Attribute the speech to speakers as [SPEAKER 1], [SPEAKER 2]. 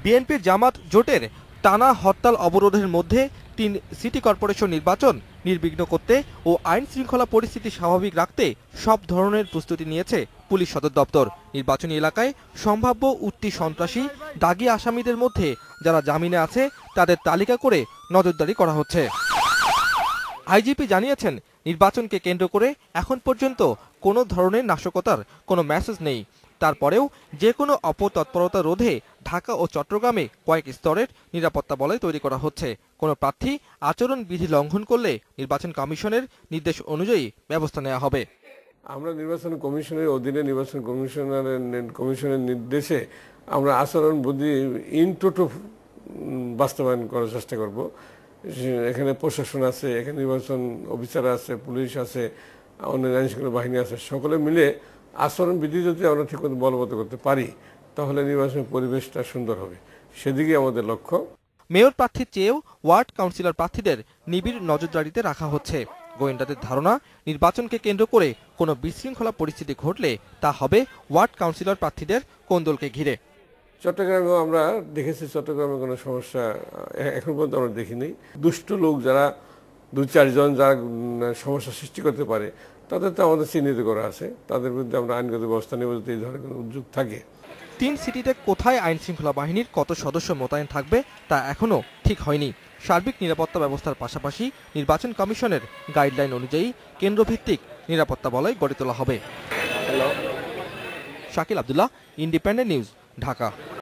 [SPEAKER 1] বিএনপির জামাত জোটের টানা হরতাল অবরোধের মধ্যে ৩ সিটি কর্পোরেশন নির্বাচন নির্বিঘ্ন করতে ও আইন শৃঙ্খলা পরিস্থিতি স্বাভাবিক রাখতে সব ধরনের প্রস্তুতি নিয়েছে পুলিশ সদর দপ্তর। নির্বাচনী এলাকায় সম্ভাব্য উঠতি সন্ত্রাসী, দাগী আসামিদের মধ্যে যারা জামিনে আছে তাদের তালিকা করে নজরদারি করা হচ্ছে। আইজিপি জানিয়েছেন, নির্বাচনকে কেন্দ্র করে এখন পর্যন্ত কোনো ধরনের নাশকতার কোনো মেসেজ নেই। তারপরেও যে কোনো অপতৎপরতা রোধে ঢাকা ও চট্টগ্রামে কয়েক স্তরের নিরাপত্তা বলয় তৈরি করা হচ্ছে। কোনো প্রার্থী আচরণ বিধি লঙ্ঘন করলে নির্বাচন কমিশনের নির্দেশ অনুযায়ী ব্যবস্থা নেওয়া হবে।
[SPEAKER 2] আমরা নির্বাচন কমিশনের অধীনে নির্বাচন কমিশনের নির্দেশে আমরা আচরণ বিধি ইন টোটো বাস্তবায়ন করার চেষ্টা করব। এখানে প্রশাসন আছে, এখানে নির্বাচন অফিসার আছে, পুলিশ আছে, অন্য আইন শৃঙ্খলা বাহিনী আছে, সকলে মিলে আচরণ বিধি যদি আমরা ঠিকমতো বলবৎ করতে পারি তাহলে নির্বাচনের পরিবেশটা সুন্দর হবে, সেদিকে আমাদের লক্ষ্য।
[SPEAKER 1] মেয়র প্রার্থীর চেয়েও ওয়ার্ড কাউন্সিলর প্রার্থীদের নিবিড় নজরদারিতে রাখা হচ্ছে। গোয়েন্দাদের ধারণা, নির্বাচনকে কেন্দ্র করে কোনো বিশৃঙ্খলা পরিস্থিতি ঘটলে তা হবে ওয়ার্ড কাউন্সিলর প্রার্থীদের কোন্দলকে ঘিরে।
[SPEAKER 2] চট্টগ্রামেও আমরা দেখেছি, চট্টগ্রামে কোনো সমস্যা এখন পর্যন্ত আমরা দেখিনি। দুষ্ট লোক যারা 2-4 জন যারা সমস্যা সৃষ্টি করতে পারে তাদের তো আমাদের চিহ্নিত করা আছে, তাদের বিরুদ্ধে আমরা আইনগত ব্যবস্থা নেব যদি এই ধরনের কোনো উদ্যোগ থাকে।
[SPEAKER 1] 3 সিটিতে কোথায় আইন শৃঙ্খলা বাহিনীর কত সদস্য মোতায়েন থাকবে তা এখনও ঠিক হয়নি। সার্বিক নিরাপত্তা ব্যবস্থার পাশাপাশি নির্বাচন কমিশনের গাইডলাইন অনুযায়ী কেন্দ্রভিত্তিক নিরাপত্তা বলয় গড়ে তোলা হবে। Shakil Abdullah, independent news, Dhaka.